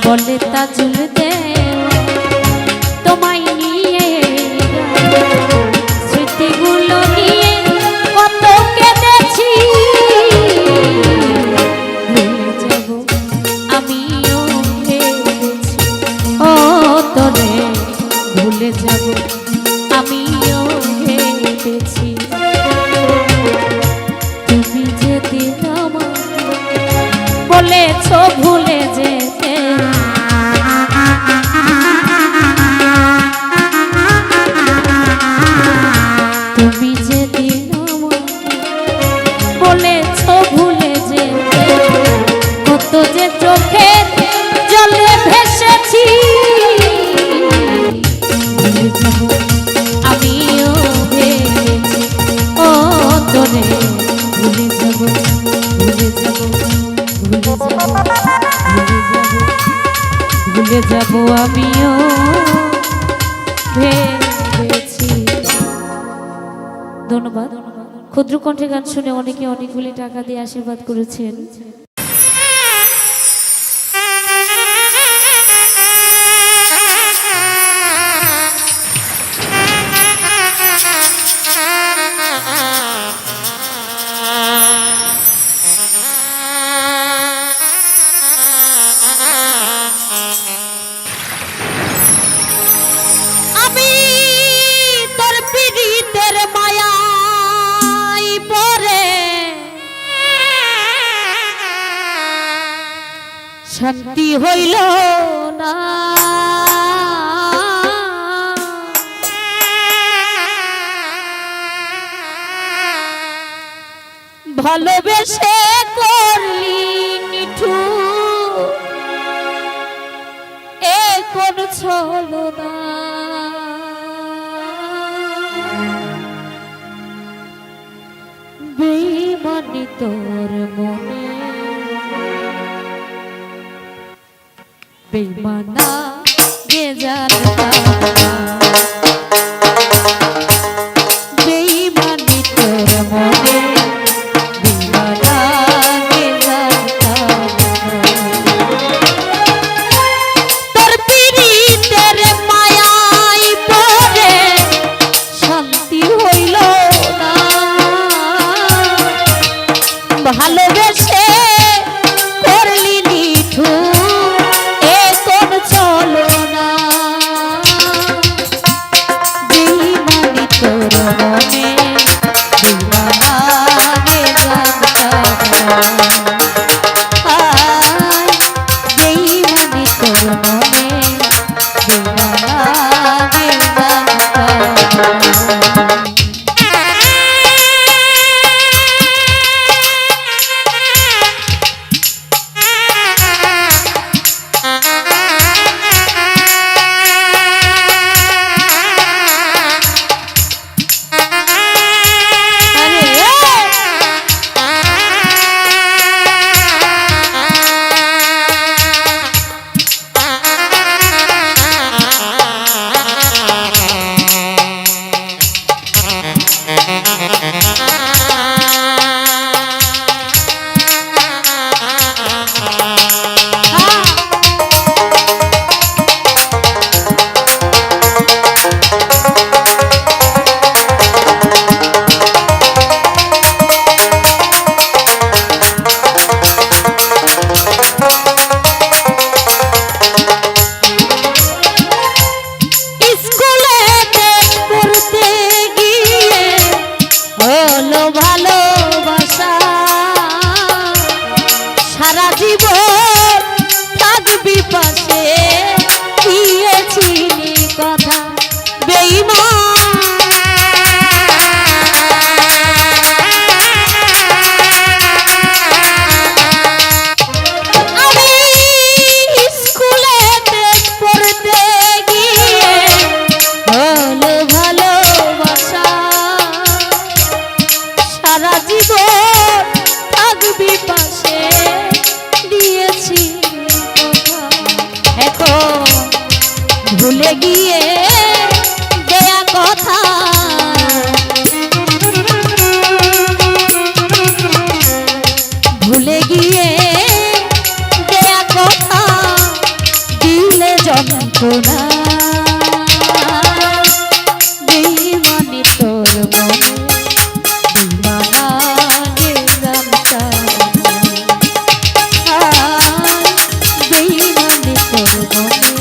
S1: বলে তাজুল দে তোমায় নিয়ে, স্মৃতিগুলো নিয়ে কত কেঁদেছি। ভুলে যাব আমিও ভেবেছি ও তোরে, বলেছ ভুলে যেতে তুমি যেদিন বলেছ ভুলে যেতে কত যে চোখে জলে ভেসেছি ভুলে যাব আমিও ভেবেছি ও তোরে ভুলে যাব ভুলে যাব ভুলে যাব আমিও ভেবেছি। ধন্যবাদ। ক্ষুদ্র কণ্ঠে গান শুনে অনেকে অনেকগুলি টাকা দিয়ে আশীর্বাদ করেছেন। শান্তি হইল না ভালোবেসে করলি নিঠুর এ কোন ছলো না বেঈমানি তোর মনে বেঈমানা গে জানতা বেঈমানি তোর মনে বেঈমানা গে জানতা তোর পীড়িতের মায়ায় পড়ে শান্তি হইল না ভালোবেসে করলি নিঠুর ভুলে গিয়ে দেয়া কথা ভুলে গিয়ে দেয়া কথা দিলে যন্ত্রণা বেঈমানি তোর মনে বেঈমানা গে জানতা বেঈমানি তোর মনে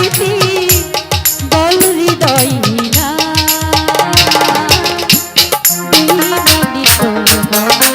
S1: প্রীতি বল হৃদয় হীরা দিনমণি তোর মনে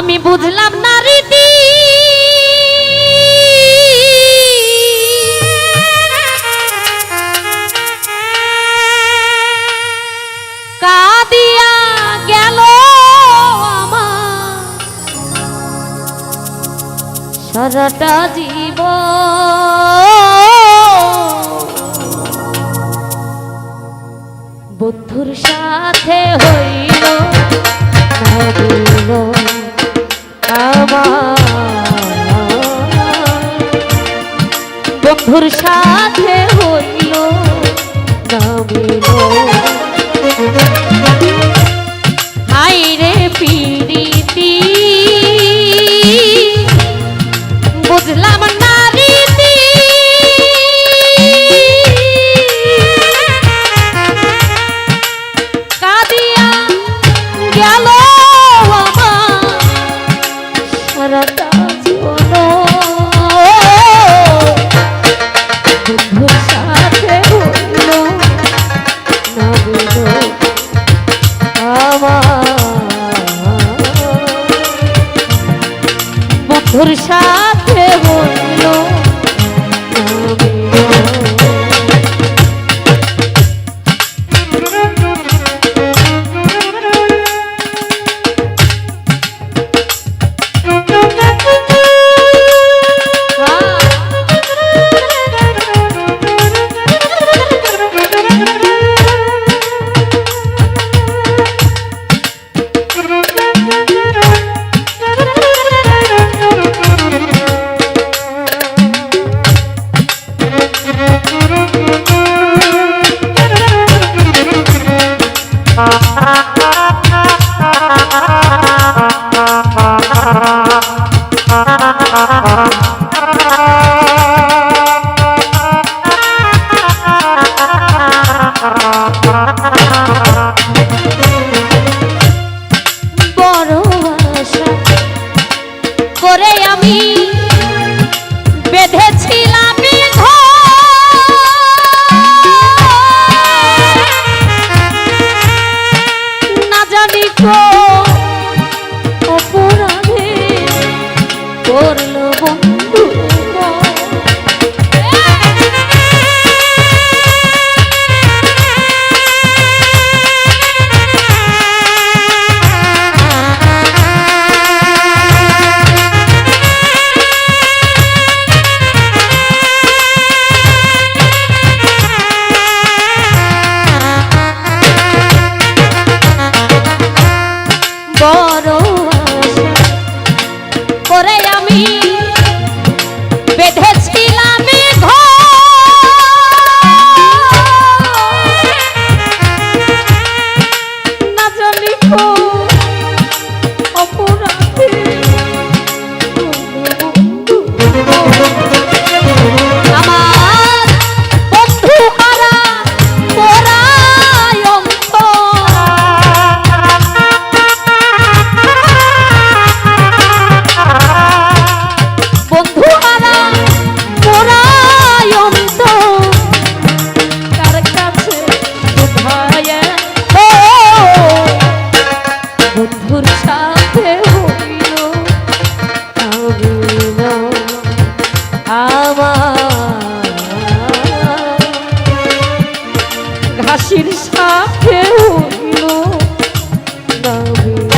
S1: আমি বুঝলাম না রীতি কাঁদিয়া গেল আমার সারাটা জীবন বন্ধুর সাথে হইল না দিল বন্ধুর সাথে হইল না মিল হাইরে পিরিতি বুঝলাম না রীতি কাঁদিয়া গেল আমার সারাটা জীবন বন্ধুর সাথে হইল না মিল বন্ধুর সাথে হইল বড় আশা করে আমি বেঁধেছিলাম না জানি তো অপরাধে করল বন্ধু বড় আশা করে আমি বেঁধেছিলাম না জানি তো অপরাধে আমার বন্ধু হারা পরায় বন্ধু হারা পরায় কার কাছে বন্ধুর সাথে হইল আমার ঘাসির সাথে হইল না মিল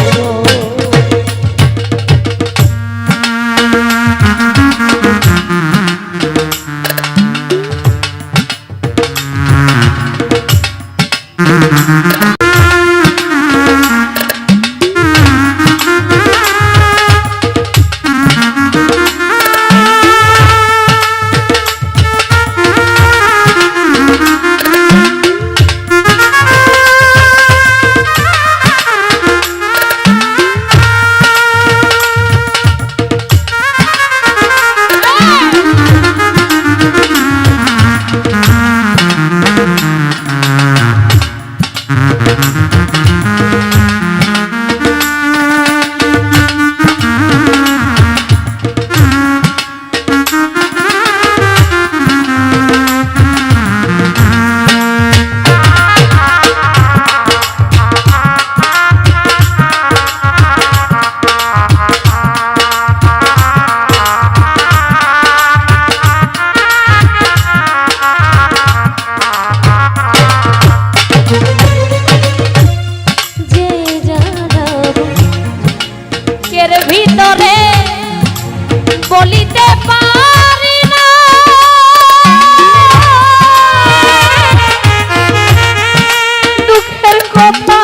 S1: কথা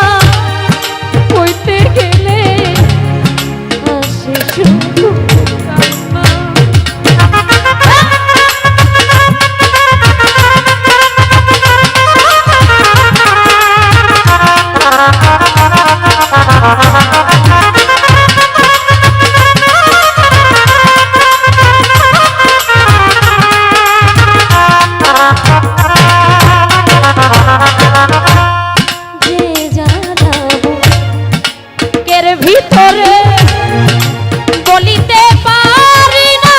S1: কইতে গেলে আসে শুধু কান্না। ভিতরে বলিতে পারি না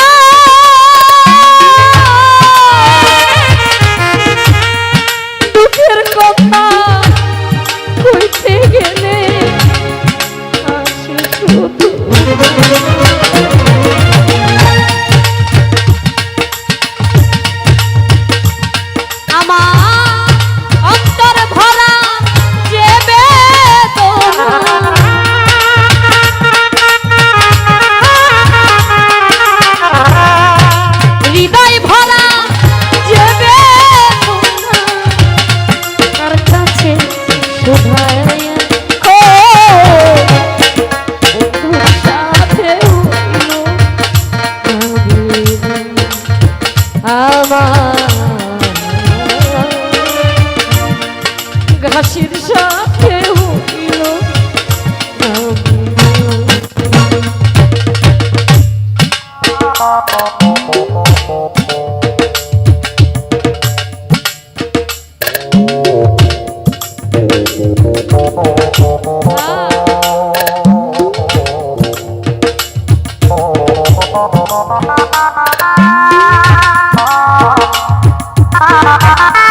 S1: দুঃখের কথা কইতে গেলে আসে শুধু আমার অন্তর ভরা যে বেদনা হৃদয় ভরা যে বেদনা তার কাছে শোভায় সাথে আমার ঘাসির সাথে হইল
S2: Ah